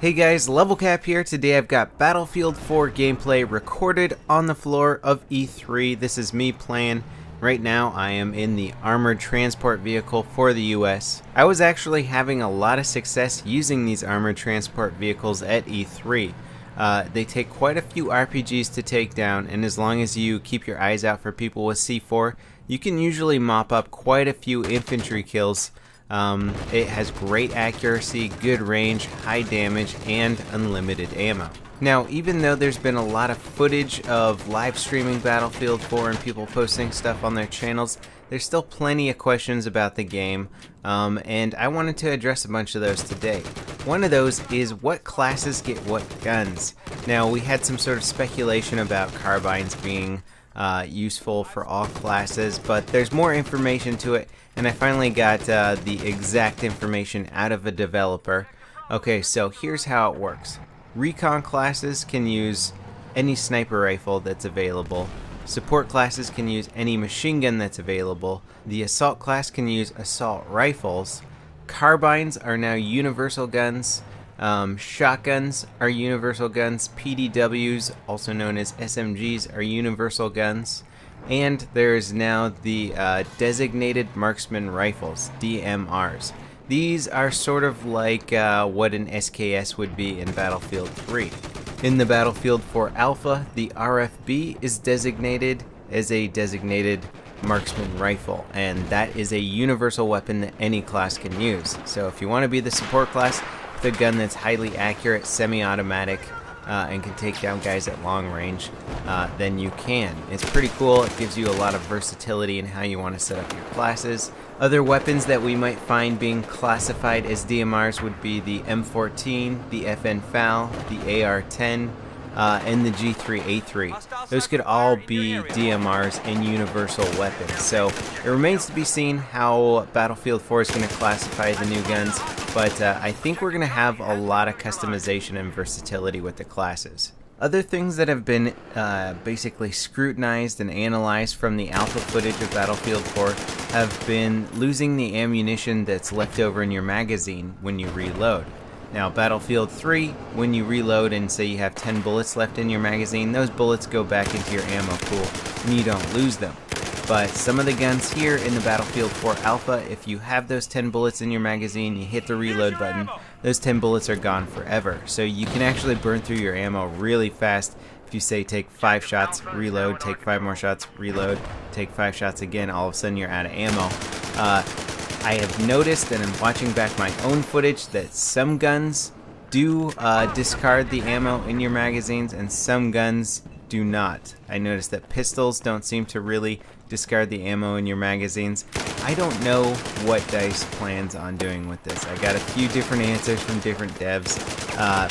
Hey guys, Level Cap here. Today I've got Battlefield 4 gameplay recorded on the floor of E3. This is me playing. Right now I am in the armored transport vehicle for the US. I was actually having a lot of success using these armored transport vehicles at E3. They take quite a few RPGs to take down, and as long as you keep your eyes out for people with C4, you can usually mop up quite a few infantry kills. It has great accuracy, good range, high damage, and unlimited ammo. Now, even though there's been a lot of footage of live streaming Battlefield 4 and people posting stuff on their channels, there's still plenty of questions about the game, and I wanted to address a bunch of those today. One of those is what classes get what guns. Now, we had some sort of speculation about carbines being useful for all classes, but there's more information to it, and I finally got the exact information out of a developer. Okay, so here's how it works. Recon classes can use any sniper rifle that's available. Support classes can use any machine gun that's available. The assault class can use assault rifles. Carbines are now universal guns. Shotguns are universal guns. PDWs, also known as SMGs, are universal guns. And there is now the designated marksman rifles, DMRs. These are sort of like what an SKS would be in Battlefield 3. In the Battlefield 4 Alpha, the RFB is designated as a designated marksman rifle, and that is a universal weapon that any class can use. So if you want to be the support class with a gun that's highly accurate, semi-automatic, and can take down guys at long range, then you can. It's pretty cool. It gives you a lot of versatility in how you want to set up your classes. Other weapons that we might find being classified as DMRs would be the M14, the FN FAL, the AR-10, and the G3A3. Those could all be DMRs and universal weapons. So it remains to be seen how Battlefield 4 is going to classify the new guns, but I think we're going to have a lot of customization and versatility with the classes. Other things that have been basically scrutinized and analyzed from the alpha footage of Battlefield 4 have been losing the ammunition that's left over in your magazine when you reload. Now, Battlefield 3, when you reload and say you have 10 bullets left in your magazine, those bullets go back into your ammo pool and you don't lose them. But some of the guns here in the Battlefield 4 Alpha, if you have those 10 bullets in your magazine, you hit the reload button, those 10 bullets are gone forever. So you can actually burn through your ammo really fast. If you say take 5 shots, reload, take 5 more shots, reload, take 5 shots again, all of a sudden you're out of ammo. I have noticed, and I'm watching back my own footage, that some guns do discard the ammo in your magazines and some guns do not. I noticed that pistols don't seem to really discard the ammo in your magazines. I don't know what DICE plans on doing with this. I got a few different answers from different devs.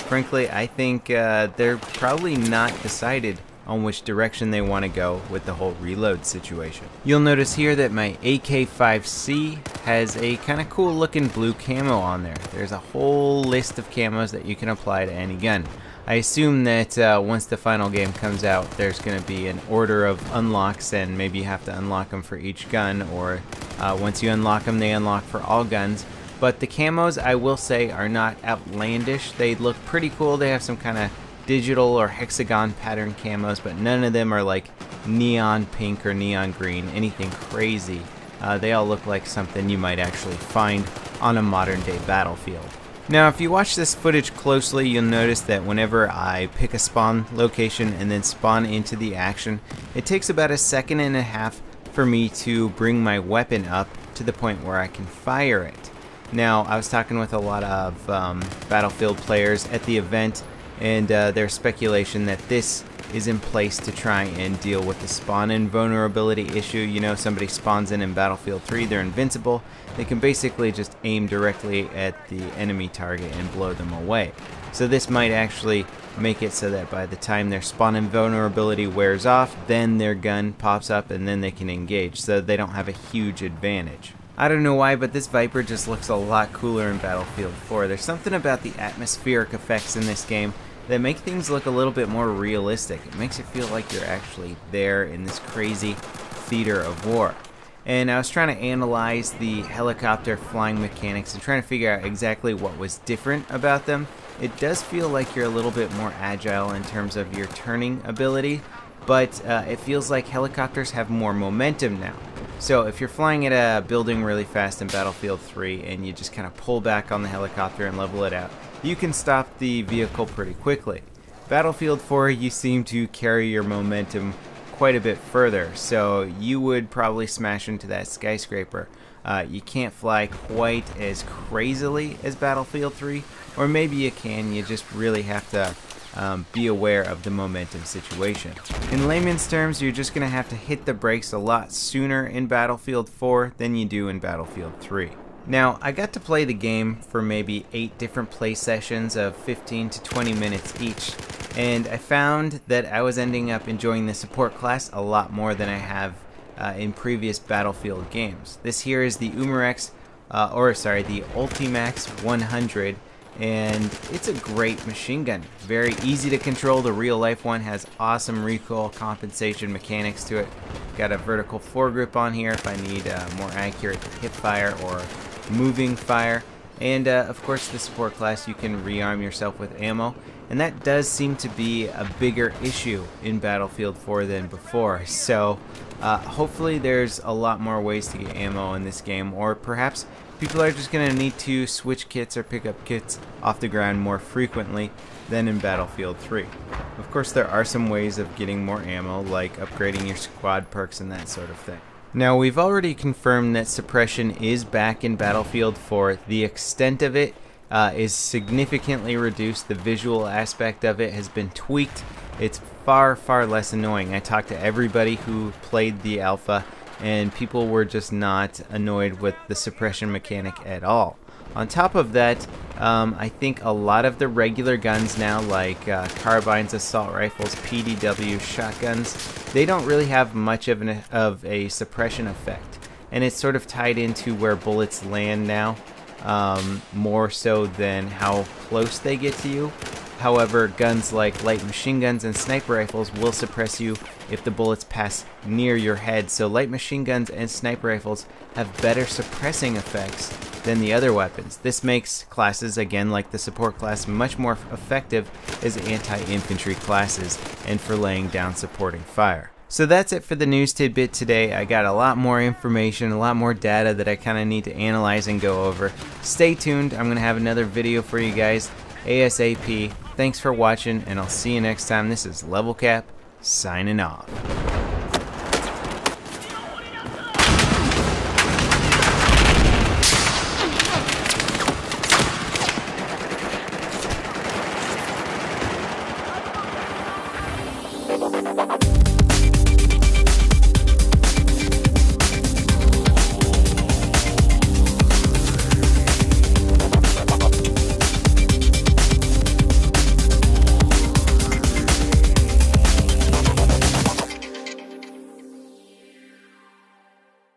Frankly, I think they're probably not decided on which direction they want to go with the whole reload situation. You'll notice here that my AK-5C has a kind of cool looking blue camo on there. There's a whole list of camos that you can apply to any gun. I assume that once the final game comes out, there's going to be an order of unlocks, and maybe you have to unlock them for each gun, or once you unlock them, they unlock for all guns. But the camos, I will say, are not outlandish. They look pretty cool. They have some kind of digital or hexagon pattern camos, but none of them are like neon pink or neon green, anything crazy. They all look like something you might actually find on a modern day battlefield. Now, if you watch this footage closely, you'll notice that whenever I pick a spawn location and then spawn into the action, it takes about 1.5 seconds for me to bring my weapon up to the point where I can fire it. Now, I was talking with a lot of Battlefield players at the event, and there's speculation that this is in place to try and deal with the spawn invulnerability issue. You know, somebody spawns in Battlefield 3, they're invincible. They can basically just aim directly at the enemy target and blow them away. So this might actually make it so that by the time their spawn invulnerability wears off, then their gun pops up and then they can engage, so they don't have a huge advantage. I don't know why, but this Viper just looks a lot cooler in Battlefield 4. There's something about the atmospheric effects in this game that make things look a little bit more realistic. It makes it feel like you're actually there in this crazy theater of war. And I was trying to analyze the helicopter flying mechanics and trying to figure out exactly what was different about them. it does feel like you're a little bit more agile in terms of your turning ability, but it feels like helicopters have more momentum now. So if you're flying at a building really fast in Battlefield 3 and you just kind of pull back on the helicopter and level it out, you can stop the vehicle pretty quickly. Battlefield 4, you seem to carry your momentum quite a bit further, so you would probably smash into that skyscraper. You can't fly quite as crazily as Battlefield 3, or maybe you can, you just really have to be aware of the momentum situation. In layman's terms, you're just going to have to hit the brakes a lot sooner in Battlefield 4 than you do in Battlefield 3. Now, I got to play the game for maybe 8 different play sessions of 15 to 20 minutes each, and I found that I was ending up enjoying the support class a lot more than I have in previous Battlefield games. This here is the the Ultimax 100, and it's a great machine gun. Very easy to control. The real life one has awesome recoil compensation mechanics to it. Got a vertical foregrip on here if I need more accurate hip fire or moving fire. And of course the support class, you can rearm yourself with ammo, and that does seem to be a bigger issue in Battlefield 4 than before. So hopefully there's a lot more ways to get ammo in this game, or perhaps people are just going to need to switch kits or pick up kits off the ground more frequently than in Battlefield 3. Of course there are some ways of getting more ammo, like upgrading your squad perks and that sort of thing. Now, we've already confirmed that Suppression is back in Battlefield 4. The extent of it is significantly reduced. The visual aspect of it has been tweaked. It's far, far less annoying. I talked to everybody who played the alpha, and people were just not annoyed with the suppression mechanic at all. On top of that, I think a lot of the regular guns now, like carbines, assault rifles, PDW, shotguns, they don't really have much of a suppression effect. And it's sort of tied into where bullets land now, more so than how close they get to you. However, guns like light machine guns and sniper rifles will suppress you if the bullets pass near your head. So light machine guns and sniper rifles have better suppressing effects than the other weapons. This makes classes, again like the support class, much more effective as anti-infantry classes and for laying down supporting fire. So that's it for the news tidbit today. I got a lot more information, a lot more data that I kind of need to analyze and go over. Stay tuned. I'm going to have another video for you guys ASAP. Thanks for watching, and I'll see you next time. This is Level Cap, signing off.